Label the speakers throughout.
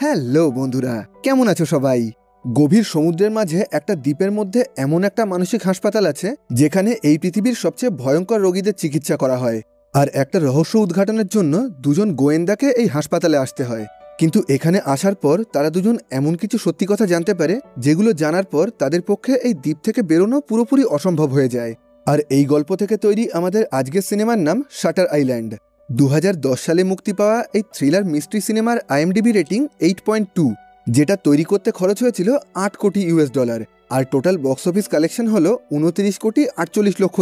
Speaker 1: Hello বন্ধুরা, কেমন আছো সবাই? গভীর সমুদ্রের মাঝে একটা দ্বীপের মধ্যে এমন একটা মানসিক হাসপাতাল আছে যেখানে এই পৃথিবীর সবচেয়ে ভয়ঙ্কর রোগীদের চিকিৎসা করা হয়। আর একটা রহস্য উদ্ঘাটনের জন্য দুজন গোয়েন্দাকে এই হাসপাতালে আসতে হয়। কিন্তু এখানে আসার পর তারা দুজন এমন কিছু সত্যি কথা জানতে পারে যেগুলো জানার পর তাদের পক্ষে এই দ্বীপ থেকে বেরোনো পুরোপুরি অসম্ভব হয়ে যায়। আর এই গল্প থেকে তৈরি আমাদের আজকের সিনেমার নাম শাটার আইল্যান্ড। 2010 সালে মুক্তি পাওয়া এই থ্রিলার মিস্ট্রি সিনেমার IMDb রেটিং 8.2, যেটা তৈরি করতে খরচ হয়েছিল $8 কোটি। আর টোটাল বক্স অফিস কালেকশন হলো $29 কোটি 48 লক্ষ।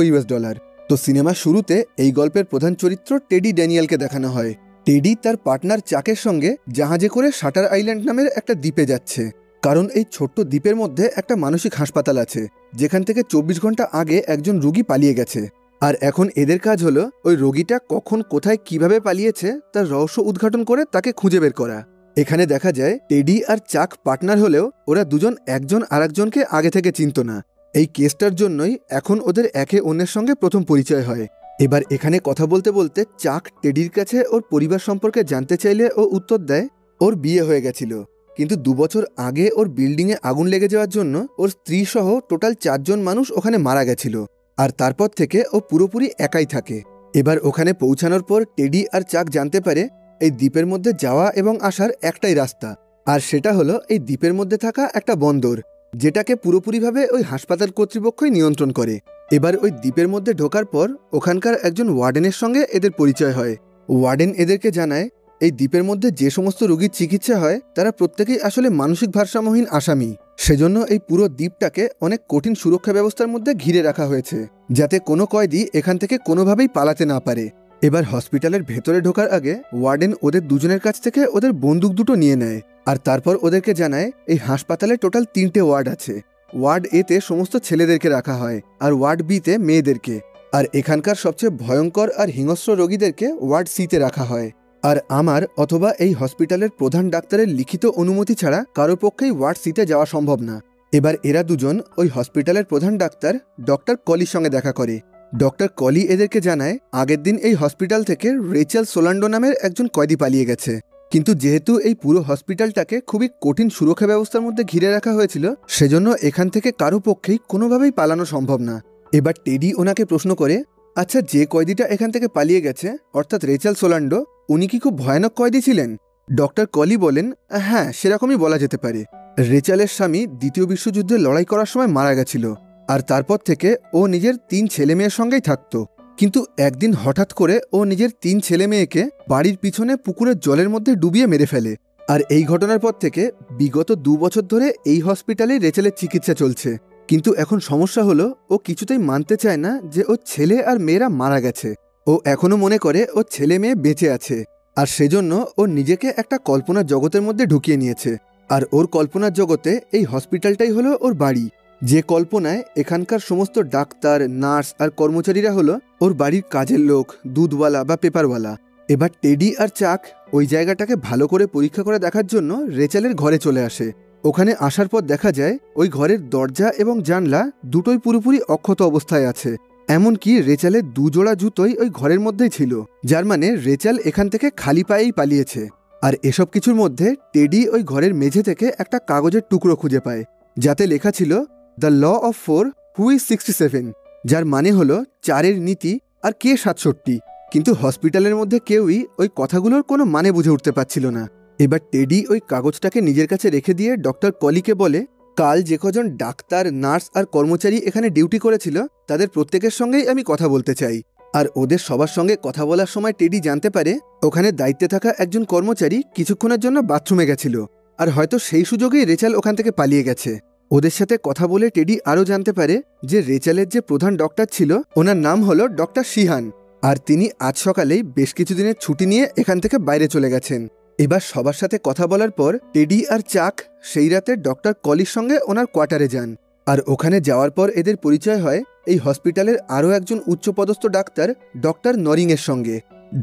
Speaker 1: তো সিনেমার শুরুতে এই গল্পের প্রধান চরিত্র টেডি ড্যানিয়েলকে দেখানো হয়। টেডি তার পার্টনার চাকের সঙ্গে জাহাজে করে শাটার আইল্যান্ড নামের একটা দ্বীপে যাচ্ছে, কারণ এই ছোট্ট দ্বীপের মধ্যে একটা মানসিক হাসপাতাল আছে যেখান থেকে 24 ঘন্টা আগে একজন রোগী পালিয়ে গেছে। আর এখন এদের কাজ হলো ওই রোগীটা কখন কোথায় কিভাবে পালিয়েছে তার রহস্য উদ্ঘাটন করে তাকে খুঁজে বের করা। এখানে দেখা যায় টেডি আর চাক পার্টনার হলেও ওরা দুজন একজন আরেকজনকে আগে থেকে চিনত না। এই কেসটার জন্যই এখন ওদের একে অন্যের সঙ্গে প্রথম পরিচয় হয়। এবার এখানে কথা বলতে বলতে চাক টেডির কাছে ওর পরিবার সম্পর্কে জানতে চাইলে ও উত্তর দেয় ওর বিয়ে হয়ে গেছিল, কিন্তু 2 বছর আগে ওর বিল্ডিংয়ে আগুন লেগে যাওয়ার জন্য ওর স্ত্রী সহ টোটাল 4 জন মানুষ ওখানে মারা গেছিল। আর তারপর থেকে ও পুরোপুরি একাই থাকে। এবার ওখানে পৌঁছানোর পর টেডি আর চাক জানতে পারে এই দ্বীপের মধ্যে যাওয়া এবং আসার একটাই রাস্তা, আর সেটা হলো এই দ্বীপের মধ্যে থাকা একটা বন্দর, যেটাকে পুরোপুরিভাবে ওই হাসপাতাল কর্তৃপক্ষই নিয়ন্ত্রণ করে। এবার ওই দ্বীপের মধ্যে ঢোকার পর ওখানকার একজন ওয়ার্ডেনের সঙ্গে এদের পরিচয় হয়। ওয়ার্ডেন এদেরকে জানায় এই দ্বীপের মধ্যে যে সমস্ত রোগীর চিকিৎসা হয় তারা প্রত্যেকেই আসলে মানসিক ভারসাম্যহীন আসামি। সেজন্য এই পুরো দ্বীপটাকে অনেক কঠিন সুরক্ষা ব্যবস্থার মধ্যে ঘিরে রাখা হয়েছে, যাতে কোনো কয়েদি এখান থেকে কোনোভাবেই পালাতে না পারে। এবার হসপিটালের ভেতরে ঢোকার আগে ওয়ার্ডেন ওদের দুজনের কাছ থেকে ওদের বন্দুক দুটো নিয়ে নেয়, আর তারপর ওদেরকে জানায় এই হাসপাতালে টোটাল 3টে ওয়ার্ড আছে। ওয়ার্ড এতে সমস্ত ছেলেদেরকে রাখা হয় আর ওয়ার্ড বিতে মেয়েদেরকে, আর এখানকার সবচেয়ে ভয়ঙ্কর আর হিংস্র রোগীদেরকে ওয়ার্ড সিতে রাখা হয়। আর আমার অথবা এই হসপিটালের প্রধান ডাক্তারের লিখিত অনুমতি ছাড়া কারো পক্ষেই ওয়ার্ড সিতে যাওয়া সম্ভব না। এবার এরা দুজন ওই হসপিটালের প্রধান ডাক্তার ডক্টর কলির সঙ্গে দেখা করে। ডক্টর কলি এদেরকে জানায় আগের দিন এই হসপিটাল থেকে রেচেল সোলান্ডো নামের একজন কয়েদি পালিয়ে গেছে, কিন্তু যেহেতু এই পুরো হসপিটালটাকে খুবই কঠিন সুরক্ষা ব্যবস্থার মধ্যে ঘিরে রাখা হয়েছিল, সেজন্য এখান থেকে কারো পক্ষেই কোনোভাবেই পালানো সম্ভব না। এবার টেডি ওনাকে প্রশ্ন করে, আচ্ছা, যে কয়েদিটা এখান থেকে পালিয়ে গেছে অর্থাৎ রেচেল সোলান্ডো, উনি কি খুব ভয়ানক কয়েদি ছিলেন? ডক্টর কলি বলেন, হ্যাঁ, সেরকমই বলা যেতে পারে। রেচেলের স্বামী দ্বিতীয় বিশ্বযুদ্ধে লড়াই করার সময় মারা গেছিল, আর তারপর থেকে ও নিজের 3 ছেলে মেয়ের সঙ্গেই থাকতো। কিন্তু একদিন হঠাৎ করে ও নিজের 3 ছেলে মেয়েকে বাড়ির পিছনে পুকুরের জলের মধ্যে ডুবিয়ে মেরে ফেলে। আর এই ঘটনার পর থেকে বিগত 2 বছর ধরে এই হসপিটালে রেচেলের চিকিৎসা চলছে। কিন্তু এখন সমস্যা হলো ও কিছুতেই মানতে চায় না যে ওর ছেলে আর মেয়েরা মারা গেছে। ও এখনো মনে করে ওর ছেলে মেয়ে বেঁচে আছে, আর সেজন্য ও নিজেকে একটা কল্পনার জগতের মধ্যে ঢুকিয়ে নিয়েছে। আর ওর কল্পনার জগতে এই হসপিটালটাই হলো ওর বাড়ি, যে কল্পনায় এখানকার সমস্ত ডাক্তার, নার্স আর কর্মচারীরা হলো ওর বাড়ির কাজের লোক, দুধওয়ালা বা পেপারওয়ালা। এবার টেডি আর চাক ওই জায়গাটাকে ভালো করে পরীক্ষা করে দেখার জন্য রেচেলের ঘরে চলে আসে। ওখানে আসার পর দেখা যায় ওই ঘরের দরজা এবং জানলা দুটোই পুরোপুরি অক্ষত অবস্থায় আছে। এমনকি রেচেলের 2 জোড়া জুতোই ওই ঘরের মধ্যেই ছিল, যার মানে রেচেল এখান থেকে খালি পায়েই পালিয়েছে। আর এসব কিছুর মধ্যে টেডি ওই ঘরের মেঝে থেকে একটা কাগজের টুকরো খুঁজে পায়, যাতে লেখা ছিল the law of 4 who is 67, যার মানে হলো 4-এর নীতি আর কে 67। কিন্তু হসপিটালের মধ্যে কেউই ওই কথাগুলোর কোনো মানে বুঝে উঠতে পারছিল না। এবার টেডি ওই কাগজটাকে নিজের কাছে রেখে দিয়ে ডক্টর কলিকে বলে, কাল যে কজন ডাক্তার, নার্স আর কর্মচারী এখানে ডিউটি করেছিল তাদের প্রত্যেকের সঙ্গেই আমি কথা বলতে চাই। আর ওদের সবার সঙ্গে কথা বলার সময় টেডি জানতে পারে ওখানে দায়িত্বে থাকা একজন কর্মচারী কিছুক্ষণের জন্য বাথরুমে গেছিল, আর হয়তো সেই সুযোগেই রেচেল ওখান থেকে পালিয়ে গেছে। ওদের সাথে কথা বলে টেডি আরও জানতে পারে যে রেচেলের যে প্রধান ডক্টর ছিল ওনার নাম হলো ডক্টর শিহান, আর তিনি আজ সকালেই বেশ কিছুদিনের ছুটি নিয়ে এখান থেকে বাইরে চলে গেছেন। এবার সবার সাথে কথা বলার পর টেডি আর চাক সেই রাতে ডক্টর কলির সঙ্গে ওনার কোয়ার্টারে যান। আর ওখানে যাওয়ার পর এদের পরিচয় হয় এই হসপিটালের আরও একজন উচ্চপদস্থ ডাক্তার ডক্টর নরিংয়ের সঙ্গে।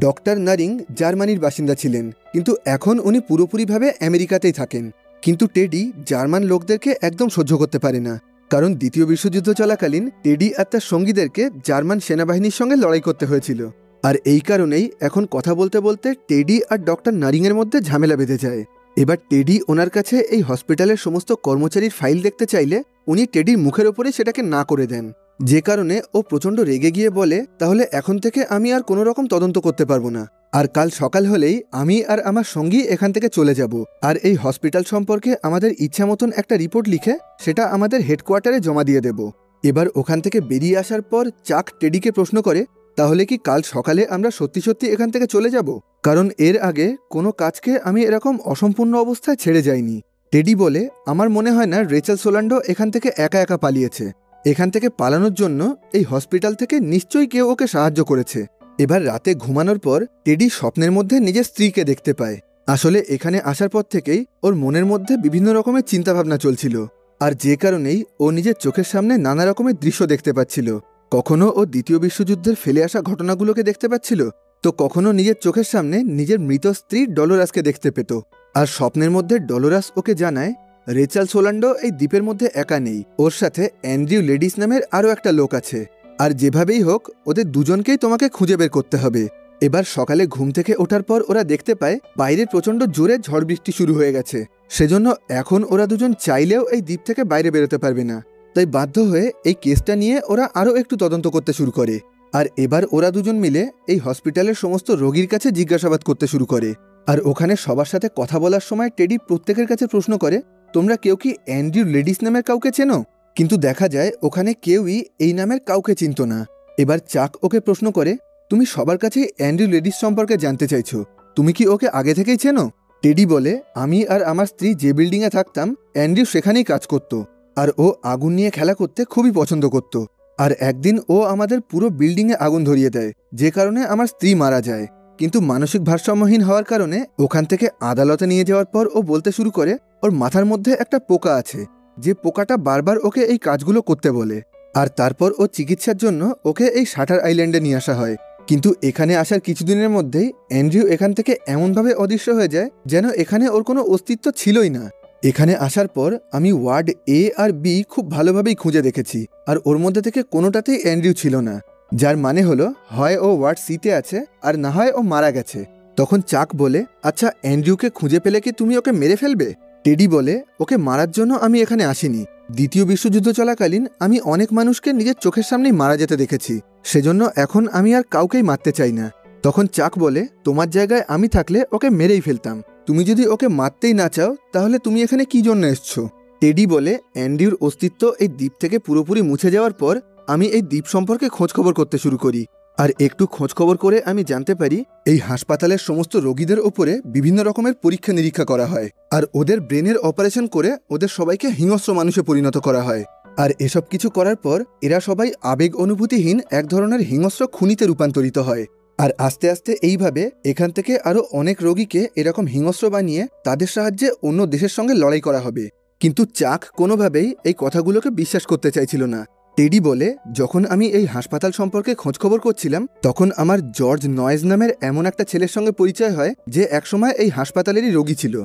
Speaker 1: ডক্টর নরিং জার্মানির বাসিন্দা ছিলেন, কিন্তু এখন উনি পুরোপুরিভাবে আমেরিকাতেই থাকেন। কিন্তু টেডি জার্মান লোকদেরকে একদম সহ্য করতে পারে না, কারণ দ্বিতীয় বিশ্বযুদ্ধ চলাকালীন টেডি আর তার সঙ্গীদেরকে জার্মান সেনাবাহিনীর সঙ্গে লড়াই করতে হয়েছিল। আর এই কারণেই এখন কথা বলতে বলতে টেডি আর ডক্টর নারিংয়ের মধ্যে ঝামেলা বেঁধে যায়। এবার টেডি ওনার কাছে এই হসপিটালের সমস্ত কর্মচারীর ফাইল দেখতে চাইলে উনি টেডির মুখের ওপরে সেটাকে না করে দেন, যে কারণে ও প্রচণ্ড রেগে গিয়ে বলে, তাহলে এখন থেকে আমি আর কোনো রকম তদন্ত করতে পারবো না, আর কাল সকাল হলেই আমি আর আমার সঙ্গী এখান থেকে চলে যাব, আর এই হসপিটাল সম্পর্কে আমাদের ইচ্ছা মতন একটা রিপোর্ট লিখে সেটা আমাদের হেডকোয়ার্টারে জমা দিয়ে দেব। এবার ওখান থেকে বেরিয়ে আসার পর চাক টেডিকে প্রশ্ন করে, তাহলে কি কাল সকালে আমরা সত্যি সত্যি এখান থেকে চলে যাব? কারণ এর আগে কোনো কাজকে আমি এরকম অসম্পূর্ণ অবস্থায় ছেড়ে যাইনি। টেডি বলে, আমার মনে হয় না রেচেল সোলান্ডো এখান থেকে একা একা পালিয়েছে। এখান থেকে পালানোর জন্য এই হসপিটাল থেকে নিশ্চয়ই কেউ ওকে সাহায্য করেছে। এবার রাতে ঘুমানোর পর টেডি স্বপ্নের মধ্যে নিজের স্ত্রীকে দেখতে পায়। আসলে এখানে আসার পর থেকেই ওর মনের মধ্যে বিভিন্ন রকমের চিন্তাভাবনা চলছিল, আর যে কারণেই ও নিজের চোখের সামনে নানা রকমের দৃশ্য দেখতে পাচ্ছিল। কখনো ও দ্বিতীয় বিশ্বযুদ্ধের ফেলে আসা ঘটনাগুলোকে দেখতে পাচ্ছিল, তো কখনো নিজের চোখের সামনে নিজের মৃত স্ত্রী ডলোরাসকে দেখতে পেত। আর স্বপ্নের মধ্যে ডলোরাস ওকে জানায় রেচেল সোলান্ডো এই দ্বীপের মধ্যে একা নেই, ওর সাথে অ্যান্ড্রিউ লেডিস নামের আরও একটা লোক আছে, আর যেভাবেই হোক ওদের দুজনকেই তোমাকে খুঁজে বের করতে হবে। এবার সকালে ঘুম থেকে ওঠার পর ওরা দেখতে পায় বাইরে প্রচণ্ড জোরে ঝড় বৃষ্টি শুরু হয়ে গেছে, সেজন্য এখন ওরা দুজন চাইলেও এই দ্বীপ থেকে বাইরে বেরোতে পারবে না। তাই বাধ্য হয়ে এই কেসটা নিয়ে ওরা আরও একটু তদন্ত করতে শুরু করে। আর এবার ওরা দুজন মিলে এই হসপিটালের সমস্ত রোগীর কাছে জিজ্ঞাসাবাদ করতে শুরু করে। আর ওখানে সবার সাথে কথা বলার সময় টেডি প্রত্যেকের কাছে প্রশ্ন করে, তোমরা কেউ কি অ্যান্ড্রিউ লেডিস নামের কাউকে চেনো? কিন্তু দেখা যায় ওখানে কেউই এই নামের কাউকে চিনত না। এবার চাক ওকে প্রশ্ন করে, তুমি সবার কাছে অ্যান্ড্রিউ লেডিস সম্পর্কে জানতে চাইছো, তুমি কি ওকে আগে থেকেই চেনো? টেডি বলে, আমি আর আমার স্ত্রী যে বিল্ডিংয়ে থাকতাম অ্যান্ড্রিউ সেখানেই কাজ করত, আর ও আগুন নিয়ে খেলা করতে খুবই পছন্দ করত। আর একদিন ও আমাদের পুরো বিল্ডিংয়ে আগুন ধরিয়ে দেয়, যে কারণে আমার স্ত্রী মারা যায়। কিন্তু মানসিক ভারসাম্যহীন হওয়ার কারণে ওখান থেকে আদালতে নিয়ে যাওয়ার পর ও বলতে শুরু করে ওর মাথার মধ্যে একটা পোকা আছে, যে পোকাটা বারবার ওকে এই কাজগুলো করতে বলে। আর তারপর ও চিকিৎসার জন্য ওকে এই শাটার আইল্যান্ডে নিয়ে আসা হয়। কিন্তু এখানে আসার কিছুদিনের মধ্যেই অ্যান্ড্রিউ এখান থেকে এমনভাবে অদৃশ্য হয়ে যায় যেন এখানে ওর কোনো অস্তিত্ব ছিলই না। এখানে আসার পর আমি ওয়ার্ড এ আর বি খুব ভালোভাবেই খুঁজে দেখেছি, আর ওর মধ্যে থেকে কোনোটাতেই অ্যান্ড্রিউ ছিল না, যার মানে হলো হয় ও ওয়ার্ড সিতে আছে আর না হয় ও মারা গেছে। তখন চাক বলে, আচ্ছা অ্যান্ড্রিউকে খুঁজে পেলে কি তুমি ওকে মেরে ফেলবে? টেডি বলে, ওকে মারার জন্য আমি এখানে আসিনি। দ্বিতীয় বিশ্বযুদ্ধ চলাকালীন আমি অনেক মানুষকে নিজের চোখের সামনেই মারা যেতে দেখেছি, সেজন্য এখন আমি আর কাউকেই মারতে চাই না। তখন চাক বলে, তোমার জায়গায় আমি থাকলে ওকে মেরেই ফেলতাম। তুমি যদি ওকে মারতেই না চাও তাহলে তুমি এখানে কি জন্য এসছো? টেডি বলে, অ্যান্ড্রিউর অস্তিত্ব এই দ্বীপ থেকে পুরোপুরি মুছে যাওয়ার পর আমি এই দ্বীপ সম্পর্কে খোঁজখবর করতে শুরু করি। আর একটু খোঁজখবর করে আমি জানতে পারি এই হাসপাতালের সমস্ত রোগীদের ওপরে বিভিন্ন রকমের পরীক্ষা নিরীক্ষা করা হয়, আর ওদের ব্রেনের অপারেশন করে ওদের সবাইকে হিংস্র মানুষে পরিণত করা হয়। আর এসব কিছু করার পর এরা সবাই আবেগ অনুভূতিহীন এক ধরনের হিংস্র খুনিতে রূপান্তরিত হয়। আর আস্তে আস্তে এইভাবে এখান থেকে আরও অনেক রোগীকে এরকম হিংস্র বানিয়ে তাদের সাহায্যে অন্য দেশের সঙ্গে লড়াই করা হবে। কিন্তু চাক কোনোভাবেই এই কথাগুলোকে বিশ্বাস করতে চাইছিল না। টেডি বলে, যখন আমি এই হাসপাতাল সম্পর্কে খোঁজখবর করছিলাম তখন আমার জর্জ নয়েজ নামের এমন একটা ছেলের সঙ্গে পরিচয় হয় যে একসময় এই হাসপাতালেরই রোগী ছিল।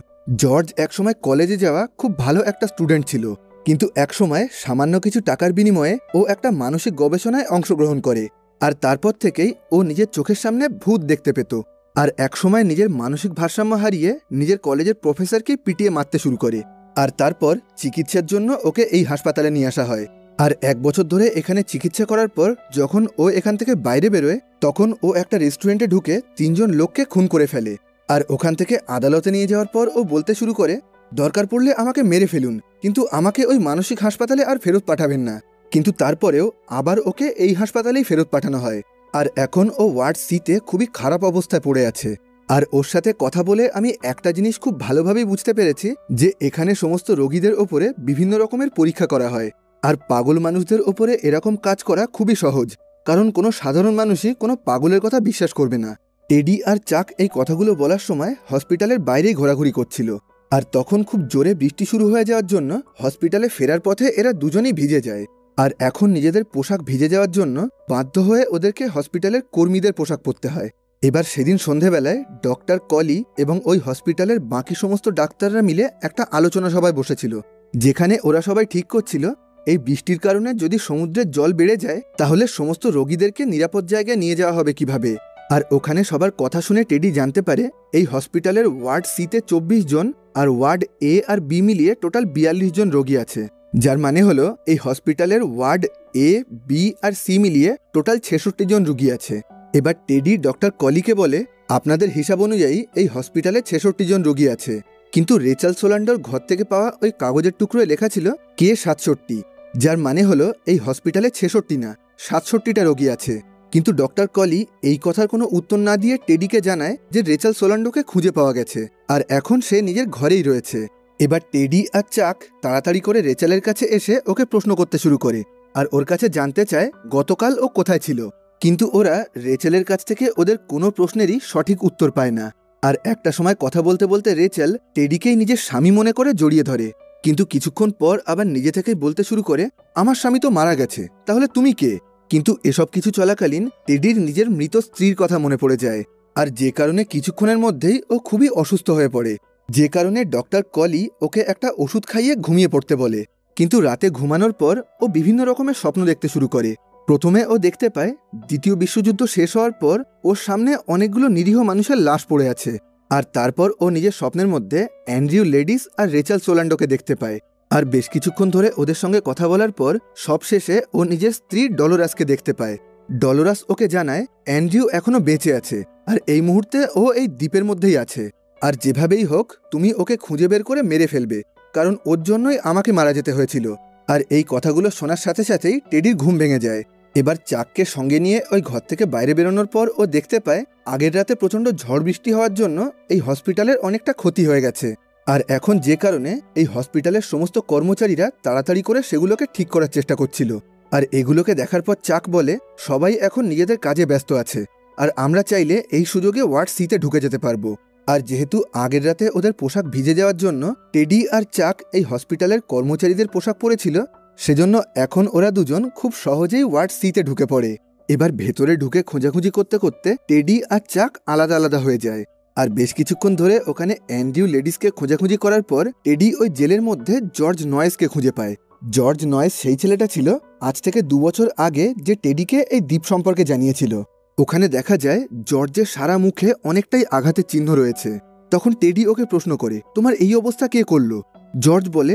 Speaker 1: জর্জ একসময় কলেজে যাওয়া খুব ভালো একটা স্টুডেন্ট ছিল, কিন্তু একসময় সামান্য কিছু টাকার বিনিময়ে ও একটা মানসিক গবেষণায় অংশগ্রহণ করে, আর তারপর থেকেই ও নিজের চোখের সামনে ভূত দেখতে পেত। আর একসময় নিজের মানসিক ভারসাম্য হারিয়ে নিজের কলেজের প্রফেসরকে পিটিয়ে মারতে শুরু করে। আর তারপর চিকিৎসার জন্য ওকে এই হাসপাতালে নিয়ে আসা হয়। আর 1 বছর ধরে এখানে চিকিৎসা করার পর যখন ও এখান থেকে বাইরে বেরোয় তখন ও একটা রেস্টুরেন্টে ঢুকে 3 জন লোককে খুন করে ফেলে। আর ওখান থেকে আদালতে নিয়ে যাওয়ার পর ও বলতে শুরু করে, দরকার পড়লে আমাকে মেরে ফেলুন, কিন্তু আমাকে ওই মানসিক হাসপাতালে আর ফেরত পাঠাবেন না। কিন্তু তারপরেও আবার ওকে এই হাসপাতালেই ফেরত পাঠানো হয়। আর এখন ও ওয়ার্ড সিতে খুবই খারাপ অবস্থায় পড়ে আছে। আর ওর সাথে কথা বলে আমি একটা জিনিস খুব ভালোভাবেই বুঝতে পেরেছি যে এখানে সমস্ত রোগীদের ওপরে বিভিন্ন রকমের পরীক্ষা করা হয়। আর পাগল মানুষদের ওপরে এরকম কাজ করা খুবই সহজ, কারণ কোনো সাধারণ মানুষই কোনো পাগলের কথা বিশ্বাস করবে না। টেডি আর চাক এই কথাগুলো বলার সময় হসপিটালের বাইরেই ঘোরাঘুরি করছিল। আর তখন খুব জোরে বৃষ্টি শুরু হয়ে যাওয়ার জন্য হসপিটালে ফেরার পথে এরা দুজনেই ভিজে যায়। আর এখন নিজেদের পোশাক ভিজে যাওয়ার জন্য বাধ্য হয়ে ওদেরকে হসপিটালের কর্মীদের পোশাক পরতে হয়। এবার সেদিন সন্ধেবেলায় ডক্টর কলি এবং ওই হসপিটালের বাকি সমস্ত ডাক্তাররা মিলে একটা আলোচনা সভায় বসেছিল, যেখানে ওরা সবাই ঠিক করছিল এই বৃষ্টির কারণে যদি সমুদ্রের জল বেড়ে যায় তাহলে সমস্ত রোগীদেরকে নিরাপদ জায়গায় নিয়ে যাওয়া হবে কিভাবে। আর ওখানে সবার কথা শুনে টেডি জানতে পারে এই হসপিটালের ওয়ার্ড সিতে 24 জন আর ওয়ার্ড এ আর বি মিলিয়ে টোটাল 42 জন রোগী আছে, যার মানে হলো এই হসপিটালের ওয়ার্ড এ, বি আর সি মিলিয়ে টোটাল 66 জন রোগী আছে। এবার টেডি ডক্টর কলিকে বলে, আপনাদের হিসাব অনুযায়ী এই হসপিটালে 66 জন রোগী আছে, কিন্তু রেচাল সোলান্ডর ঘর থেকে পাওয়া ওই কাগজের টুকরোয় লেখা ছিল কে 67, যার মানে হলো এই হসপিটালে 66 না 67টা রোগী আছে। কিন্তু ডক্টর কলি এই কথার কোনো উত্তর না দিয়ে টেডিকে জানায় যে রেচাল সোলান্ডোকে খুঁজে পাওয়া গেছে আর এখন সে নিজের ঘরেই রয়েছে। এবার টেডি আর চাক তাড়াতাড়ি করে রেচালের কাছে এসে ওকে প্রশ্ন করতে শুরু করে আর ওর কাছে জানতে চায় গতকাল ও কোথায় ছিল, কিন্তু ওরা রেচেলের কাছ থেকে ওদের কোনো প্রশ্নেরই সঠিক উত্তর পায় না। আর একটা সময় কথা বলতে বলতে রেচেল টেডিকেই নিজের স্বামী মনে করে জড়িয়ে ধরে, কিন্তু কিছুক্ষণ পর আবার নিজে থেকেই বলতে শুরু করে আমার স্বামী তো মারা গেছে, তাহলে তুমি কে? কিন্তু এসব কিছু চলাকালীন টেডির নিজের মৃত স্ত্রীর কথা মনে পড়ে যায়, আর যে কারণে কিছুক্ষণের মধ্যেই ও খুবই অসুস্থ হয়ে পড়ে, যে কারণে ডক্টর কলি ওকে একটা ওষুধ খাইয়ে ঘুমিয়ে পড়তে বলে। কিন্তু রাতে ঘুমানোর পর ও বিভিন্ন রকমের স্বপ্ন দেখতে শুরু করে। প্রথমে ও দেখতে পায় দ্বিতীয় বিশ্বযুদ্ধ শেষ হওয়ার পর ওর সামনে অনেকগুলো নিরীহ মানুষের লাশ পড়ে আছে, আর তারপর ও নিজের স্বপ্নের মধ্যে অ্যান্ড্রিউ লেডিস আর রেচাল সোলান্ডোকে দেখতে পায়। আর বেশ কিছুক্ষণ ধরে ওদের সঙ্গে কথা বলার পর সবশেষে ও নিজের স্ত্রী ডলোরাসকে দেখতে পায়। ডলোরাস ওকে জানায় অ্যান্ড্রিউ এখনো বেঁচে আছে আর এই মুহূর্তে ও এই দ্বীপের মধ্যেই আছে, আর যেভাবেই হোক তুমি ওকে খুঁজে বের করে মেরে ফেলবে, কারণ ওর জন্যই আমাকে মারা যেতে হয়েছিল। আর এই কথাগুলো শোনার সাথে সাথেই টেডির ঘুম ভেঙে যায়। এবার চাককে সঙ্গে নিয়ে ওই ঘর থেকে বাইরে বেরোনোর পর ও দেখতে পায় আগের রাতে প্রচণ্ড ঝড় বৃষ্টি হওয়ার জন্য এই হসপিটালের অনেকটা ক্ষতি হয়ে গেছে, আর এখন যে কারণে এই হসপিটালের সমস্ত কর্মচারীরা তাড়াতাড়ি করে সেগুলোকে ঠিক করার চেষ্টা করছিল। আর এগুলোকে দেখার পর চাক বলে সবাই এখন নিজেদের কাজে ব্যস্ত আছে, আর আমরা চাইলে এই সুযোগে ওয়ার্ড সিতে ঢুকে যেতে পারবো। আর যেহেতু আগের রাতে ওদের পোশাক ভিজে যাওয়ার জন্য টেডি আর চাক এই হসপিটালের কর্মচারীদের পোশাক পরেছিল, সেজন্য এখন ওরা দুজন খুব সহজেই ওয়ার্ড সিতে ঢুকে পড়ে। এবার ভেতরে ঢুকে খোঁজাখুঁজি করতে করতে টেডি আর চাক আলাদা আলাদা হয়ে যায়, আর বেশ কিছুক্ষণ ধরে ওখানে অ্যান্ড্রিউ লেডিসকে খোঁজাখুঁজি করার পর টেডি ওই জেলের মধ্যে জর্জ নয়েসকে খুঁজে পায়। জর্জ নয়েস সেই ছেলেটা ছিল আজ থেকে 2 বছর আগে যে টেডিকে এই দ্বীপ সম্পর্কে জানিয়েছিল। ওখানে দেখা যায় জর্জের সারা মুখে অনেকটাই আঘাতের চিহ্ন রয়েছে। তখন টেডি ওকে প্রশ্ন করে তোমার এই অবস্থা কে করলো? জর্জ বলে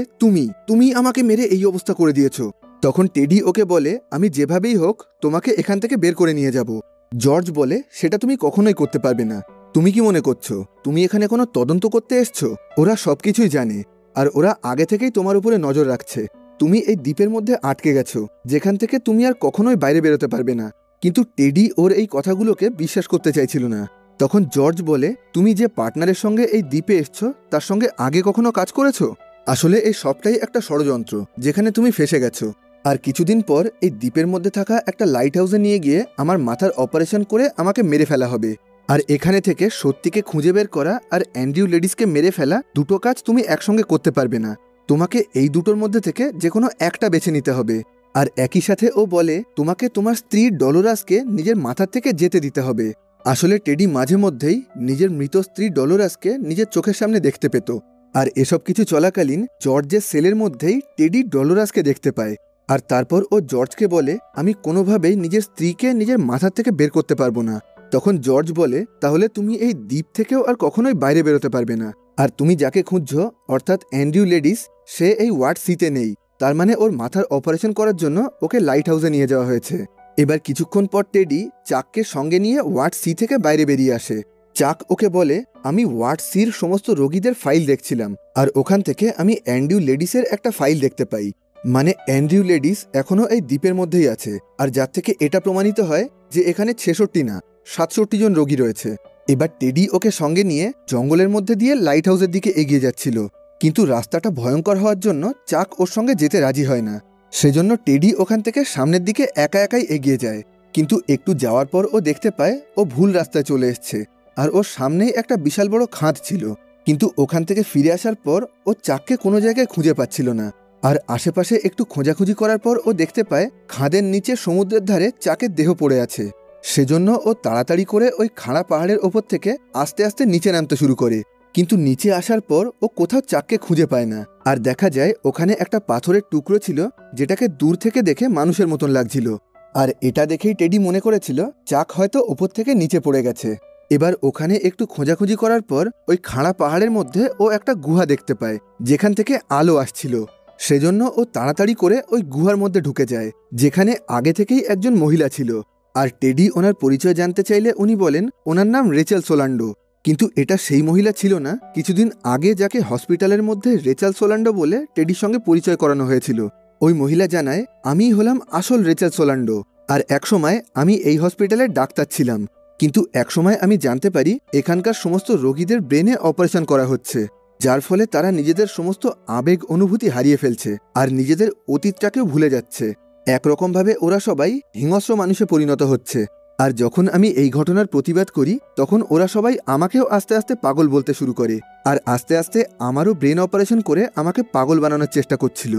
Speaker 1: তুমি আমাকে মেরে এই অবস্থা করে দিয়েছো। তখন টেডি ওকে বলে আমি যেভাবেই হোক তোমাকে এখান থেকে বের করে নিয়ে যাব। জর্জ বলে সেটা তুমি কখনোই করতে পারবে না। তুমি কি মনে করছো তুমি এখানে কোনো তদন্ত করতে এসছো? ওরা সবকিছুই জানে, আর ওরা আগে থেকেই তোমার উপরে নজর রাখছে। তুমি এই দ্বীপের মধ্যে আটকে গেছো, যেখান থেকে তুমি আর কখনোই বাইরে বেরোতে পারবে না। কিন্তু টেডি ওর এই কথাগুলোকে বিশ্বাস করতে চাইছিল না। তখন জর্জ বলে তুমি যে পার্টনারের সঙ্গে এই দ্বীপে এসছো তার সঙ্গে আগে কখনো কাজ করেছো? আসলে এই সবটাই একটা ষড়যন্ত্র যেখানে তুমি ফেসে গেছো। আর কিছুদিন পর এই দ্বীপের মধ্যে থাকা একটা লাইট হাউসে নিয়ে গিয়ে আমার মাথার অপারেশন করে আমাকে মেরে ফেলা হবে। আর এখানে থেকে সত্যিকে খুঁজে বের করা আর অ্যান্ড্রিউ লেডিসকে মেরে ফেলা দুটো কাজ তুমি একসঙ্গে করতে পারবে না। তোমাকে এই দুটোর মধ্যে থেকে যে কোনো একটা বেছে নিতে হবে। আর একই সাথে ও বলে তোমাকে তোমার স্ত্রী ডলোরাসকে নিজের মাথার থেকে যেতে দিতে হবে। আসলে টেডি মাঝে মধ্যেই নিজের মৃত স্ত্রী ডলোরাসকে নিজের চোখের সামনে দেখতে পেত। আর এসব কিছু চলাকালীন জর্জের সেলের মধ্যেই টেডি ডলোরাসকে দেখতে পায়। আর তারপর ও জর্জকে বলে আমি কোনোভাবেই নিজের স্ত্রীকে নিজের মাথার থেকে বের করতে পারবো না। তখন জর্জ বলে তাহলে তুমি এই দ্বীপ থেকেও আর কখনোই বাইরে বেরোতে পারবে না। আর তুমি যাকে খুঁজছো অর্থাৎ অ্যান্ড্রিউ লেডিস, সে এই ওয়ার্ড সিতে নেই, তার মানে ওর মাথার অপারেশন করার জন্য ওকে লাইট হাউসে নিয়ে যাওয়া হয়েছে। এবার কিছুক্ষণ পর টেডি চাককে সঙ্গে নিয়ে ওয়ার্ড সি থেকে বাইরে বেরিয়ে আসে। চাক ওকে বলে আমি ওয়ার্ড সির সমস্ত রোগীদের ফাইল দেখছিলাম, আর ওখান থেকে আমি অ্যান্ড্রিউ লেডিসের একটা ফাইল দেখতে পাই। মানে অ্যান্ড্রিউ লেডিস এখনও এই দ্বীপের মধ্যেই আছে, আর যার থেকে এটা প্রমাণিত হয় যে এখানে 66 না 67 জন রোগী রয়েছে। এবার টেডি ওকে সঙ্গে নিয়ে জঙ্গলের মধ্যে দিয়ে লাইট হাউসের দিকে এগিয়ে যাচ্ছিল, কিন্তু রাস্তাটা ভয়ঙ্কর হওয়ার জন্য চাক ওর সঙ্গে যেতে রাজি হয় না। সেজন্য টেডি ওখান থেকে সামনের দিকে একা একাই এগিয়ে যায়, কিন্তু একটু যাওয়ার পর ও দেখতে পায় ও ভুল রাস্তায় চলে এসছে, আর ওর সামনেই একটা বিশাল বড় খাদ ছিল। কিন্তু ওখান থেকে ফিরে আসার পর ও চাককে কোনো জায়গায় খুঁজে পাচ্ছিল না। আর আশেপাশে একটু খোঁজাখুঁজি করার পর ও দেখতে পায় খাদের নিচে সমুদ্রের ধারে চাকের দেহ পড়ে আছে। সেজন্য ও তাড়াতাড়ি করে ওই খাড়া পাহাড়ের ওপর থেকে আস্তে আস্তে নিচে নামতে শুরু করে, কিন্তু নিচে আসার পর ও কোথাও চাককে খুঁজে পায় না। আর দেখা যায় ওখানে একটা পাথরের টুকরো ছিল যেটাকে দূর থেকে দেখে মানুষের মতন লাগছিল, আর এটা দেখেই টেডি মনে করেছিল চাক হয়তো ওপর থেকে নিচে পড়ে গেছে। এবার ওখানে একটু খোঁজাখুঁজি করার পর ওই খাড়া পাহাড়ের মধ্যে ও একটা গুহা দেখতে পায় যেখান থেকে আলো আসছিল। সেজন্য ও তাড়াতাড়ি করে ওই গুহার মধ্যে ঢুকে যায়, যেখানে আগে থেকেই একজন মহিলা ছিল। আর টেডি ওনার পরিচয় জানতে চাইলে উনি বলেন ওনার নাম রেচেল সোলান্ডো। কিন্তু এটা সেই মহিলা ছিল না কিছুদিন আগে যাকে হসপিটালের মধ্যে রেচেল সোলান্ডো বলে টেডির সঙ্গে পরিচয় করানো হয়েছিল। ওই মহিলা জানায়, আমিই হলাম আসল রেচেল সোলান্ডো, আর একসময় আমি এই হসপিটালের ডাক্তার ছিলাম। কিন্তু একসময় আমি জানতে পারি এখানকার সমস্ত রোগীদের ব্রেনে অপারেশন করা হচ্ছে, যার ফলে তারা নিজেদের সমস্ত আবেগ অনুভূতি হারিয়ে ফেলছে আর নিজেদের অতীতটাকেও ভুলে যাচ্ছে। একরকমভাবে ওরা সবাই হিংস্র মানুষে পরিণত হচ্ছে। আর যখন আমি এই ঘটনার প্রতিবাদ করি তখন ওরা সবাই আমাকেও আস্তে আস্তে পাগল বলতে শুরু করে, আর আস্তে আস্তে আমারও ব্রেন অপারেশন করে আমাকে পাগল বানানোর চেষ্টা করছিল।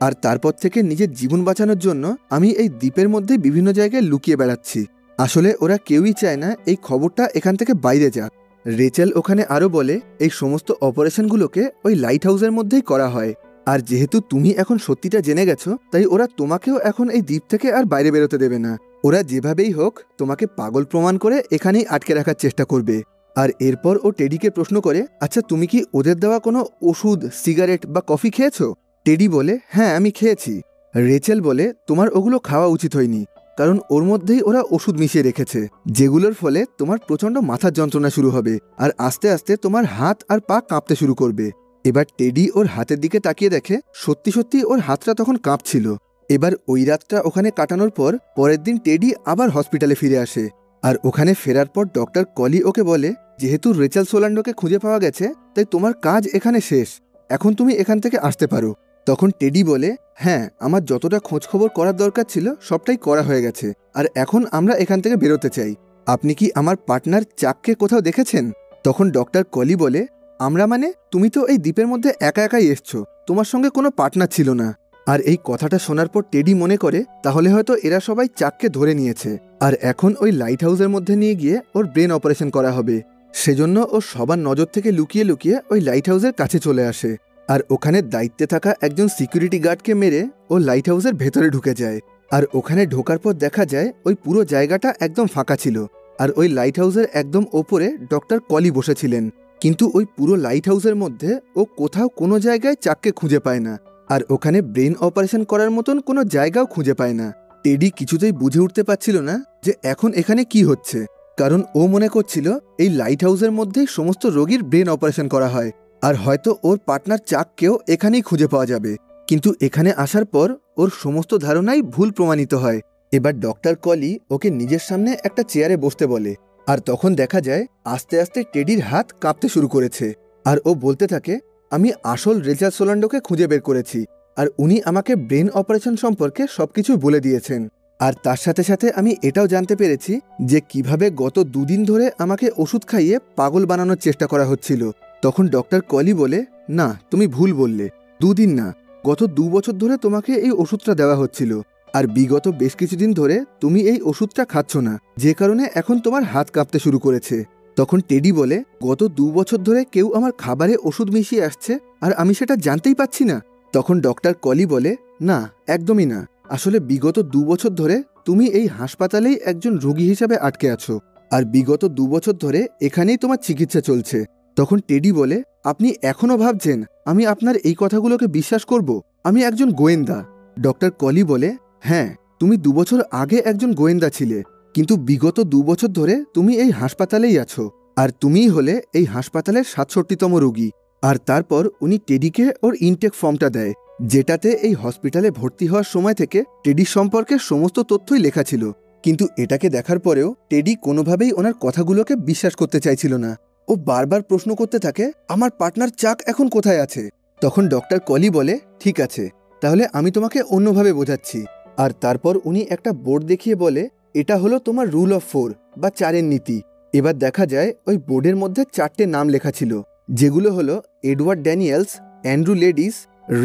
Speaker 1: আর তারপর থেকে নিজের জীবন বাঁচানোর জন্য আমি এই দ্বীপের মধ্যে বিভিন্ন জায়গায় লুকিয়ে বেড়াচ্ছি। আসলে ওরা কেউই চায় না এই খবরটা এখান থেকে বাইরে যাক। রেচেল ওখানে আরও বলে এই সমস্ত অপারেশনগুলোকে ওই লাইট হাউসের মধ্যেই করা হয়, আর যেহেতু তুমি এখন সত্যিটা জেনে গেছো তাই ওরা তোমাকেও এখন এই দ্বীপ থেকে আর বাইরে বেরোতে দেবে না। ওরা যেভাবেই হোক তোমাকে পাগল প্রমাণ করে এখানেই আটকে রাখার চেষ্টা করবে। আর এরপর ও টেডিকে প্রশ্ন করে, আচ্ছা তুমি কি ওদের দেওয়া কোনো ওষুধ, সিগারেট বা কফি খেয়েছো? টেডি বলে, হ্যাঁ আমি খেয়েছি। রেচেল বলে, তোমার ওগুলো খাওয়া উচিত হয়নি, কারণ ওর মধ্যেই ওরা ওষুধ মিশিয়ে রেখেছে, যেগুলোর ফলে তোমার প্রচণ্ড মাথার যন্ত্রণা শুরু হবে আর আস্তে আস্তে তোমার হাত আর পা কাঁপতে শুরু করবে। এবার টেডি ওর হাতের দিকে তাকিয়ে দেখে সত্যি সত্যি ওর হাতটা তখন কাঁপছিল। এবার ওই রাতটা ওখানে কাটানোর পর পরের দিন টেডি আবার হসপিটালে ফিরে আসে। আর ওখানে ফেরার পর ডক্টর কলি ওকে বলে, যেহেতু রেচেল সোলান্ডোকে খুঁজে পাওয়া গেছে তাই তোমার কাজ এখানে শেষ, এখন তুমি এখান থেকে আসতে পারো। তখন টেডি বলে, হ্যাঁ আমার যতটা খোঁজখবর করার দরকার ছিল সবটাই করা হয়ে গেছে, আর এখন আমরা এখান থেকে বেরোতে চাই। আপনি কি আমার পার্টনার চাককে কোথাও দেখেছেন? তখন ডক্টর কলি বলে, আমরা মানে? তুমি তো এই দ্বীপের মধ্যে একা একাই এসছো, তোমার সঙ্গে কোনো পার্টনার ছিল না। আর এই কথাটা শোনার পর টেডি মনে করে তাহলে হয়তো এরা সবাই চাককে ধরে নিয়েছে, আর এখন ওই লাইট হাউসের মধ্যে নিয়ে গিয়ে ওর ব্রেন অপারেশন করা হবে। সেজন্য ও সবার নজর থেকে লুকিয়ে লুকিয়ে ওই লাইট হাউসের কাছে চলে আসে, আর ওখানে দায়িত্বে থাকা একজন সিকিউরিটি গার্ডকে মেরে ও লাইট হাউসের ভেতরে ঢুকে যায়। আর ওখানে ঢোকার পর দেখা যায় ওই পুরো জায়গাটা একদম ফাঁকা ছিল, আর ওই লাইট হাউসের একদম ওপরে ডক্টর কলি বসেছিলেন। কিন্তু ওই পুরো লাইট হাউসের মধ্যে ও কোথাও কোনো জায়গায় চাককে খুঁজে পায় না, আর ওখানে ব্রেন অপারেশন করার মতন কোনো জায়গাও খুঁজে পায় না। টেডি কিছুতেই বুঝে উঠতে পারছিল না যে এখন এখানে কি হচ্ছে, কারণ ও মনে করছিল এই লাইট হাউসের মধ্যেই সমস্ত রোগীর ব্রেন অপারেশন করা হয়, আর হয়তো ওর পার্টনার চাককেও এখানেই খুঁজে পাওয়া যাবে। কিন্তু এখানে আসার পর ওর সমস্ত ধারণাই ভুল প্রমাণিত হয়। এবার ডক্টর কলি ওকে নিজের সামনে একটা চেয়ারে বসতে বলে, আর তখন দেখা যায় আস্তে আস্তে টেডির হাত কাঁপতে শুরু করেছে, আর ও বলতে থাকে, আমি আসল রেচেল সোলান্ডোকে খুঁজে বের করেছি, আর উনি আমাকে ব্রেন অপারেশন সম্পর্কে সবকিছু বলে দিয়েছেন। আর তার সাথে সাথে আমি এটাও জানতে পেরেছি যে কিভাবে গত দুদিন ধরে আমাকে ওষুধ খাইয়ে পাগল বানানোর চেষ্টা করা হচ্ছিল। তখন ডক্টর কলি বলে, না তুমি ভুল বললে, দুদিন না, গত 2 বছর ধরে তোমাকে এই ওষুধটা দেওয়া হচ্ছিল, আর বিগত বেশ কিছুদিন ধরে তুমি এই ওষুধটা খাচ্ছ না, যে কারণে এখন তোমার হাত কাঁপতে শুরু করেছে। তখন টেডি বলে, গত 2 বছর ধরে কেউ আমার খাবারে ওষুধ মিশিয়ে আসছে আর আমি সেটা জানতেই পাচ্ছি না। তখন ডক্টর কলি বলে, না একদমই না, আসলে বিগত 2 বছর ধরে তুমি এই হাসপাতালেই একজন রোগী হিসাবে আটকে আছো, আর বিগত 2 বছর ধরে এখানেই তোমার চিকিৎসা চলছে। তখন টেডি বলে, আপনি এখনও ভাবছেন আমি আপনার এই কথাগুলোকে বিশ্বাস করব? আমি একজন গোয়েন্দা। ডক্টর কলি বলে, হ্যাঁ তুমি 2 বছর আগে একজন গোয়েন্দা ছিলে, কিন্তু বিগত 2 বছর ধরে তুমি এই হাসপাতালেই আছো, আর তুমিই হলে এই হাসপাতালের 67তম রোগী। আর তারপর উনি টেডিকে ওর ইনটেক ফর্মটা দেয়, যেটাতে এই হসপিটালে ভর্তি হওয়ার সময় থেকে টেডির সম্পর্কে সমস্ত তথ্যই লেখা ছিল। কিন্তু এটাকে দেখার পরেও টেডি কোনোভাবেই ওনার কথাগুলোকে বিশ্বাস করতে চাইছিল না। ও বারবার প্রশ্ন করতে থাকে, আমার পার্টনার চাক এখন কোথায় আছে? তখন ডক্টর কলি বলে, ঠিক আছে, তাহলে আমি তোমাকে অন্যভাবে বোঝাচ্ছি। আর তারপর উনি একটা বোর্ড দেখিয়ে বলে, এটা হলো তোমার রুল অফ 4 বা 4-এর নীতি। এবার দেখা যায় ওই বোর্ডের মধ্যে 4টে নাম লেখা ছিল, যেগুলো হলো Edward Daniels, Andrew Ladies,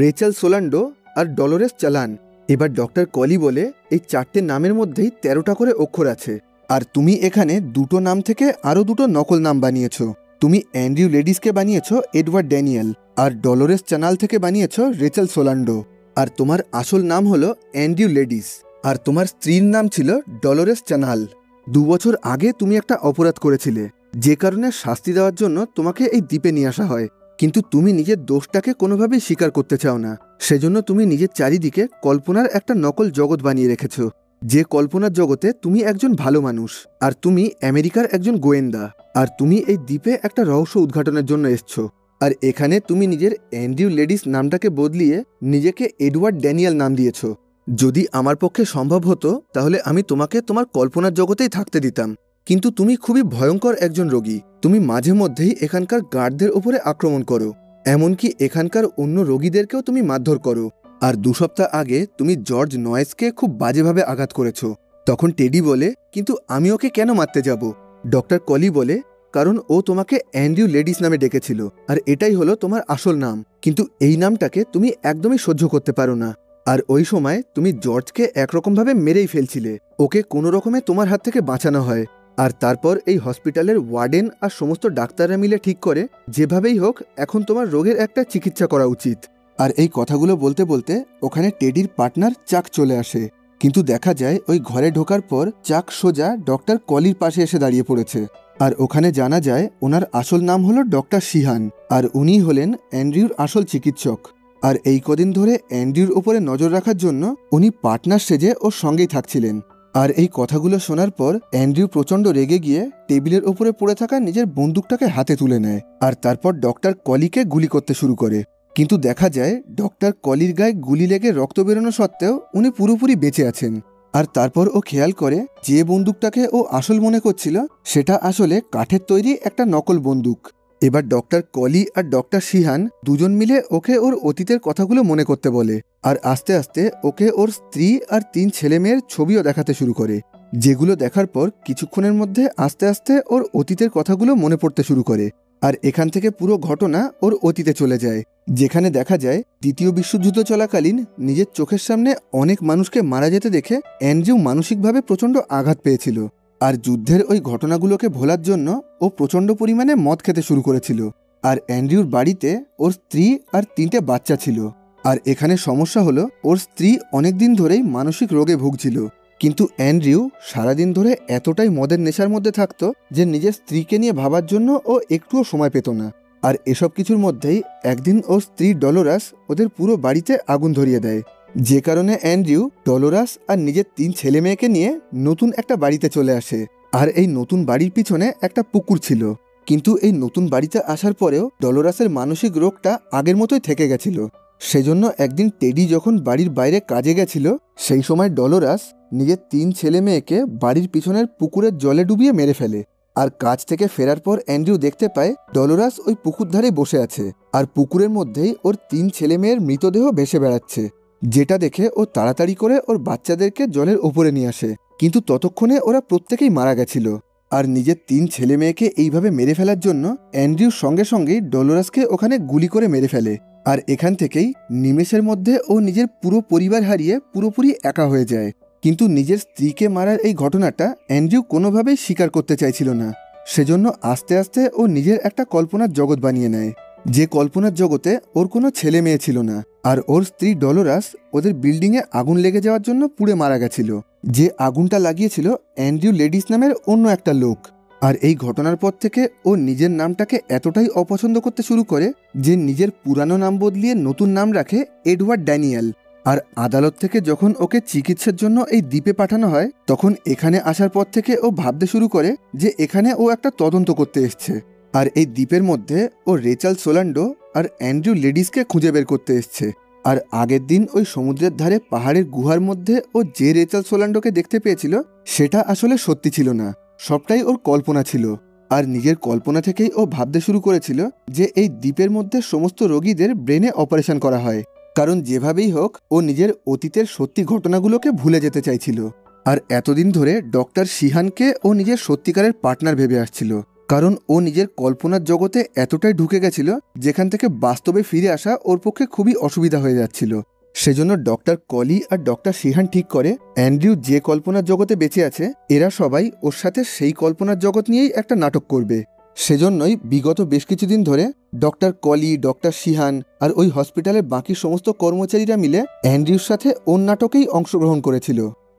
Speaker 1: Rachel Solando আর ডলোরেস চালান। এবার ডক্টর কলি বলে, এই 4টে নামের মধ্যেই 13টা করে অক্ষর আছে, আর তুমি এখানে 2টো নাম থেকে আরও 2টো নকল নাম বানিয়েছ। তুমি অ্যান্ড্রু লেডিসকে বানিয়েছ এডওয়ার্ড ড্যানিয়েল, আর ডলোরেস চ্যানাল থেকে বানিয়েছ রেচেল সোলান্ডো, আর তোমার আসল নাম হলো অ্যান্ড্রু লেডিস। আর তোমার স্ত্রীর নাম ছিল ডলোরেস চ্যানাল। 2 বছর আগে তুমি একটা অপরাধ করেছিলে, যে কারণে শাস্তি দেওয়ার জন্য তোমাকে এই দ্বীপে নিয়ে আসা হয়। কিন্তু তুমি নিজের দোষটাকে কোনোভাবেই স্বীকার করতে চাও না। সেজন্য তুমি নিজের চারিদিকে কল্পনার একটা নকল জগৎ বানিয়ে রেখেছ, যে কল্পনার জগতে তুমি একজন ভালো মানুষ, আর তুমি আমেরিকার একজন গোয়েন্দা, আর তুমি এই দ্বীপে একটা রহস্য উদ্ঘাটনের জন্য এসছো। আর এখানে তুমি নিজের অ্যান্ড্রিউ লেডিস নামটাকে বদলিয়ে নিজেকে এডওয়ার্ড ড্যানিয়েল নাম দিয়েছ। যদি আমার পক্ষে সম্ভব হতো তাহলে আমি তোমাকে তোমার কল্পনার জগতেই থাকতে দিতাম, কিন্তু তুমি খুবই ভয়ঙ্কর একজন রোগী। তুমি মাঝে মধ্যেই এখানকার গার্ডদের ওপরে আক্রমণ করো, এমনকি এখানকার অন্য রোগীদেরকেও তুমি মারধর করো। আর 2 সপ্তাহ আগে তুমি জর্জ নয়েসকে খুব বাজেভাবে আঘাত করেছ। তখন টেডি বলে, কিন্তু আমি ওকে কেন মারতে যাব? ডক্টর কলি বলে, কারণ ও তোমাকে অ্যান্ড্রিউ লেডিস নামে ডেকেছিল, আর এটাই হলো তোমার আসল নাম। কিন্তু এই নামটাকে তুমি একদমই সহ্য করতে পারো না। আর ওই সময় তুমি জর্জকে একরকমভাবে মেরেই ফেলছিলে। ওকে কোনো রকমে তোমার হাত থেকে বাঁচানো হয়। আর তারপর এই হসপিটালের ওয়ার্ডেন আর সমস্ত ডাক্তাররা মিলে ঠিক করে, যেভাবেই হোক এখন তোমার রোগের একটা চিকিৎসা করা উচিত। আর এই কথাগুলো বলতে বলতে ওখানে টেডির পার্টনার চাক চলে আসে। কিন্তু দেখা যায় ওই ঘরে ঢোকার পর চাক সোজা ডক্টর কলির পাশে এসে দাঁড়িয়ে পড়েছে। আর ওখানে জানা যায় ওনার আসল নাম হলো ডক্টর শিহান, আর উনি হলেন অ্যান্ড্রিউর আসল চিকিৎসক। আর এই কদিন ধরে অ্যান্ড্রিউর ওপরে নজর রাখার জন্য উনি পার্টনার সেজে ওর সঙ্গেই থাকছিলেন। আর এই কথাগুলো শোনার পর অ্যান্ড্রিউ প্রচণ্ড রেগে গিয়ে টেবিলের ওপরে পড়ে থাকা নিজের বন্দুকটাকে হাতে তুলে নেয়, আর তারপর ডক্টর কলিকে গুলি করতে শুরু করে। কিন্তু দেখা যায় ডক্টর কলির গায়ে গুলি লেগে রক্ত বেরোনো সত্ত্বেও উনি পুরোপুরি বেঁচে আছেন। আর তারপর ও খেয়াল করে যে বন্দুকটাকে ও আসল মনে করছিল সেটা আসলে কাঠের তৈরি একটা নকল বন্দুক। এবার ডক্টর কলি আর ডক্টর শিহান দুজন মিলে ওকে ওর অতীতের কথাগুলো মনে করতে বলে, আর আস্তে আস্তে ওকে ওর স্ত্রী আর 3 ছেলে মেয়ের ছবিও দেখাতে শুরু করে, যেগুলো দেখার পর কিছুক্ষণের মধ্যে আস্তে আস্তে ওর অতীতের কথাগুলো মনে পড়তে শুরু করে। আর এখান থেকে পুরো ঘটনা ওর অতীতে চলে যায়, যেখানে দেখা যায় 2য় বিশ্বযুদ্ধ চলাকালীন নিজের চোখের সামনে অনেক মানুষকে মারা যেতে দেখে অ্যান্ড্রিউ মানসিকভাবে প্রচণ্ড আঘাত পেয়েছিল। আর যুদ্ধের ওই ঘটনাগুলোকে ভোলার জন্য ও প্রচণ্ড পরিমাণে মদ খেতে শুরু করেছিল। আর অ্যান্ড্রিউর বাড়িতে ওর স্ত্রী আর 3টে বাচ্চা ছিল। আর এখানে সমস্যা হলো ওর স্ত্রী অনেকদিন ধরেই মানসিক রোগে ভুগছিল, কিন্তু অ্যান্ড্রিউ সারাদিন ধরে এতটাই মদের নেশার মধ্যে থাকতো যে নিজের স্ত্রীকে নিয়ে ভাবার জন্য ও একটুও সময় পেত না। আর এসব কিছুর মধ্যেই একদিন ওর স্ত্রী ডলোরাস ওদের পুরো বাড়িতে আগুন ধরিয়ে দেয়, যে কারণে অ্যান্ড্রিউ, ডলোরাস আর নিজের 3 ছেলে মেয়েকে নিয়ে নতুন একটা বাড়িতে চলে আসে। আর এই নতুন বাড়ির পিছনে একটা পুকুর ছিল। কিন্তু এই নতুন বাড়িতে আসার পরেও ডলোরাসের মানসিক রোগটা আগের মতোই থেকে গেছিল। সেজন্য একদিন টেডি যখন বাড়ির বাইরে কাজে গেছিল, সেই সময় ডলোরাস নিজের 3 ছেলে মেয়েকে বাড়ির পিছনের পুকুরের জলে ডুবিয়ে মেরে ফেলে। আর কাজ থেকে ফেরার পর অ্যান্ড্রিউ দেখতে পায় ডলোরাস ওই পুকুর ধারে বসে আছে, আর পুকুরের মধ্যেই ওর 3 ছেলে মেয়ের মৃতদেহ ভেসে বেড়াচ্ছে, যেটা দেখে ও তাড়াতাড়ি করে ওর বাচ্চাদেরকে জলের ওপরে নিয়ে আসে। কিন্তু ততক্ষণে ওরা প্রত্যেকেই মারা গেছিল। আর নিজের 3 ছেলে মেয়েকে এইভাবে মেরে ফেলার জন্য অ্যান্ড্রিউ সঙ্গে সঙ্গেই ডলোরাসকে ওখানে গুলি করে মেরে ফেলে। আর এখান থেকেই নিমেষের মধ্যে ও নিজের পুরো পরিবার হারিয়ে পুরোপুরি একা হয়ে যায়। কিন্তু নিজের স্ত্রীকে মারার এই ঘটনাটা অ্যান্ড্রিউ কোনোভাবেই স্বীকার করতে চাইছিল না। সেজন্য আস্তে আস্তে ও নিজের একটা কল্পনার জগৎ বানিয়ে নেয়, যে কল্পনার জগতে ওর কোনো ছেলে মেয়ে ছিল না। আর ওর স্ত্রী ডলোরাস ওদের বিল্ডিংয়ে আগুন লেগে যাওয়ার জন্য পুড়ে মারা গেছিল, যে আগুনটা লাগিয়েছিল অ্যান্ড্রিউ লেডিস নামের অন্য একটা লোক। আর এই ঘটনার পর থেকে ও নিজের নামটাকে এতটাই অপছন্দ করতে শুরু করে যে নিজের পুরানো নাম বদলিয়ে নতুন নাম রাখে এডওয়ার্ড ড্যানিয়েল। আর আদালত থেকে যখন ওকে চিকিৎসার জন্য এই দ্বীপে পাঠানো হয়, তখন এখানে আসার পর থেকে ও ভাবতে শুরু করে যে এখানে ও একটা তদন্ত করতে এসছে। আর এই দ্বীপের মধ্যে ও রেচাল সোলান্ডো আর অ্যান্ড্রিউ লেডিসকে খুঁজে বের করতে এসছে। আর আগের দিন ওই সমুদ্রের ধারে পাহাড়ের গুহার মধ্যে ও যে রেচাল সোলান্ডোকে দেখতে পেয়েছিল সেটা আসলে সত্যি ছিল না, সবটাই ওর কল্পনা ছিল। আর নিজের কল্পনা থেকেই ও ভাবতে শুরু করেছিল যে এই দ্বীপের মধ্যে সমস্ত রোগীদের ব্রেনে অপারেশন করা হয়, কারণ যেভাবেই হোক ও নিজের অতীতের সত্যি ঘটনাগুলোকে ভুলে যেতে চাইছিল। আর এতদিন ধরে ডক্টর শিহানকে ও নিজের সত্যিকারের পার্টনার ভেবে আসছিল, কারণ ও নিজের কল্পনার জগতে এতটাই ঢুকে গেছিল যেখান থেকে বাস্তবে ফিরে আসা ওর পক্ষে খুবই অসুবিধা হয়ে যাচ্ছিল। সেজন্য ডক্টর কলি আর ডক্টর শিহান ঠিক করে অ্যান্ড্রিউ যে কল্পনার জগতে বেঁচে আছে এরা সবাই ওর সাথে সেই কল্পনার জগৎ নিয়েই একটা নাটক করবে। সেজন্যই বিগত বেশ কিছুদিন ধরে ডক্টর কলি, ডক্টর শিহান আর ওই হসপিটালের বাকি সমস্ত কর্মচারীরা মিলে অ্যান্ড্রিউর সাথে ওর নাটকেই অংশগ্রহণ করেছিল।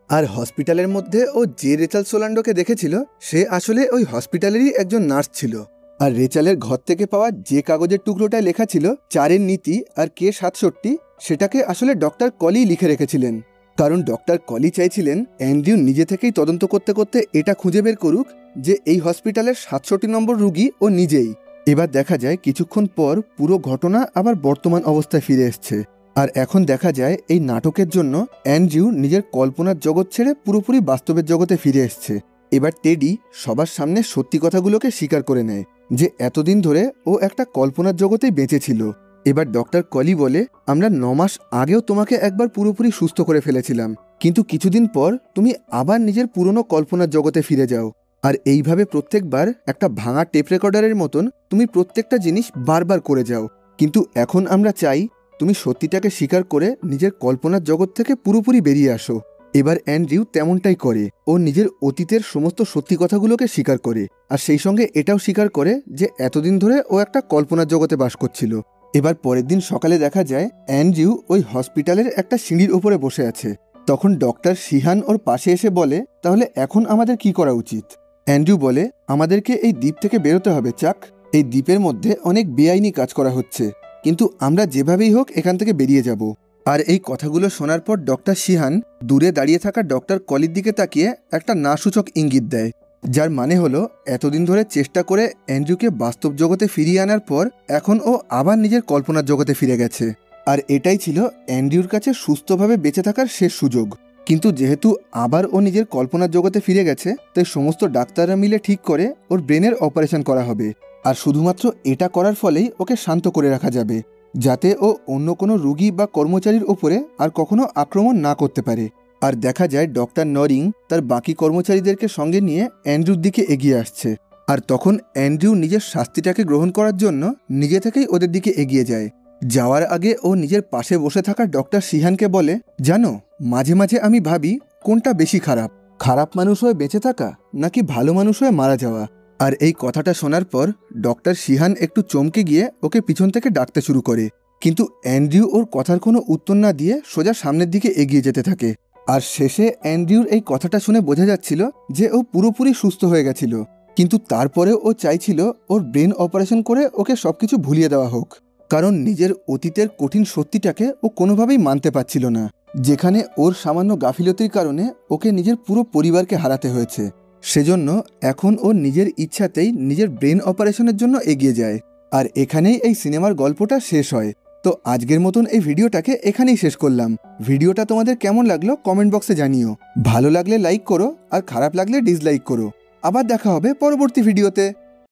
Speaker 1: আর হসপিটালের মধ্যে ও যে রেচাল সোলান্ডোকে দেখেছিল সে আসলে ওই হসপিটালেরই একজন নার্স ছিল। আর রেচালের ঘর থেকে পাওয়া যে কাগজের টুকরোটায় লেখা ছিল 4-এর নীতি আর K-67, সেটাকে আসলে ডক্টর কলি লিখে রেখেছিলেন। কারণ ডক্টর কলি চাইছিলেন অ্যান্ড্রিউ নিজে থেকেই তদন্ত করতে করতে এটা খুঁজে বের করুক যে এই হসপিটালের 67 নম্বর রুগী ও নিজেই। এবার দেখা যায় কিছুক্ষণ পর পুরো ঘটনা আবার বর্তমান অবস্থায় ফিরে এসছে। আর এখন দেখা যায় এই নাটকের জন্য অ্যান্ড্রিউ নিজের কল্পনার জগৎ ছেড়ে পুরোপুরি বাস্তবের জগতে ফিরে এসছে। এবার টেডি সবার সামনে সত্যি কথাগুলোকে স্বীকার করে নেয় যে এতদিন ধরে ও একটা কল্পনার জগতেই বেঁচে ছিল। এবার ডক্টর কলি বলে, আমরা 9 মাস আগেও তোমাকে একবার পুরোপুরি সুস্থ করে ফেলেছিলাম, কিন্তু কিছুদিন পর তুমি আবার নিজের পুরনো কল্পনার জগতে ফিরে যাও। আর এইভাবে প্রত্যেকবার একটা ভাঙা টেপ রেকর্ডারের মতন তুমি প্রত্যেকটা জিনিস বারবার করে যাও। কিন্তু এখন আমরা চাই তুমি সত্যিটাকে স্বীকার করে নিজের কল্পনার জগৎ থেকে পুরোপুরি বেরিয়ে আসো। এবার অ্যান্ড্রিউ তেমনটাই করে, ও নিজের অতীতের সমস্ত সত্যি কথাগুলোকে স্বীকার করে, আর সেই সঙ্গে এটাও স্বীকার করে যে এতদিন ধরে ও একটা কল্পনার জগতে বাস করছিল। এবার পরের দিন সকালে দেখা যায় অ্যান্ড্রিউ ওই হসপিটালের একটা সিঁড়ির উপরে বসে আছে। তখন ডক্টর শিহান ওর পাশে এসে বলে, তাহলে এখন আমাদের কি করা উচিত? অ্যান্ড্রিউ বলে, আমাদেরকে এই দ্বীপ থেকে বেরোতে হবে চাক। এই দ্বীপের মধ্যে অনেক বেআইনি কাজ করা হচ্ছে, কিন্তু আমরা যেভাবেই হোক এখান থেকে বেরিয়ে যাব। আর এই কথাগুলো শোনার পর ডক্টর শিহান দূরে দাঁড়িয়ে থাকা ডক্টর কলির দিকে তাকিয়ে একটা না সূচক ইঙ্গিত দেয়, যার মানে হলো এতদিন ধরে চেষ্টা করে অ্যান্ড্রিউকে বাস্তব জগতে ফিরিয়ে আনার পর এখন ও আবার নিজের কল্পনার জগতে ফিরে গেছে। আর এটাই ছিল অ্যান্ড্রিউর কাছে সুস্থভাবে বেঁচে থাকার শেষ সুযোগ। কিন্তু যেহেতু আবার ও নিজের কল্পনার জগতে ফিরে গেছে, তাই সমস্ত ডাক্তাররা মিলে ঠিক করে ওর ব্রেনের অপারেশন করা হবে। আর শুধুমাত্র এটা করার ফলেই ওকে শান্ত করে রাখা যাবে, যাতে ও অন্য কোনো রোগী বা কর্মচারীর ওপরে আর কখনো আক্রমণ না করতে পারে। আর দেখা যায় ডক্টর নরিং তার বাকি কর্মচারীদেরকে সঙ্গে নিয়ে অ্যান্ড্রিউর দিকে এগিয়ে আসছে। আর তখন অ্যান্ড্রিউ নিজের শাস্তিটাকে গ্রহণ করার জন্য নিজে থেকেই ওদের দিকে এগিয়ে যায়। যাওয়ার আগে ও নিজের পাশে বসে থাকা ডক্টর শিহানকে বলে, জানো, মাঝে মাঝে আমি ভাবি কোনটা বেশি খারাপ, খারাপ মানুষ হয়ে বেঁচে থাকা নাকি ভালো মানুষ হয়ে মারা যাওয়া। আর এই কথাটা শোনার পর ডক্টর শিহান একটু চমকে গিয়ে ওকে পিছন থেকে ডাকতে শুরু করে, কিন্তু অ্যান্ড্রিউ ওর কথার কোনো উত্তর না দিয়ে সোজা সামনের দিকে এগিয়ে যেতে থাকে। আর শেষে অ্যান্ড্রিউর এই কথাটা শুনে বোঝা যাচ্ছিল যে ও পুরোপুরি সুস্থ হয়ে গেছিল, কিন্তু তারপরে ও চাইছিল ওর ব্রেন অপারেশন করে ওকে সবকিছু ভুলিয়ে দেওয়া হোক। কারণ নিজের অতীতের কঠিন সত্যিটাকে ও কোনোভাবেই মানতে পারছিল না, যেখানে ওর সামান্য গাফিলতির কারণে ওকে নিজের পুরো পরিবারকে হারাতে হয়েছে। সেজন্য এখন ও নিজের ইচ্ছাতেই নিজের ব্রেন অপারেশনের জন্য এগিয়ে যায়। আর এখানেই এই সিনেমার গল্পটা শেষ হয়। তো আজকের মতন এই ভিডিওটাকে এখানেই শেষ করলাম। ভিডিওটা তোমাদের কেমন লাগলো কমেন্ট বক্সে জানিও। ভালো লাগলে লাইক করো, আর খারাপ লাগলে ডিসলাইক করো। আবার দেখা হবে পরবর্তী ভিডিওতে।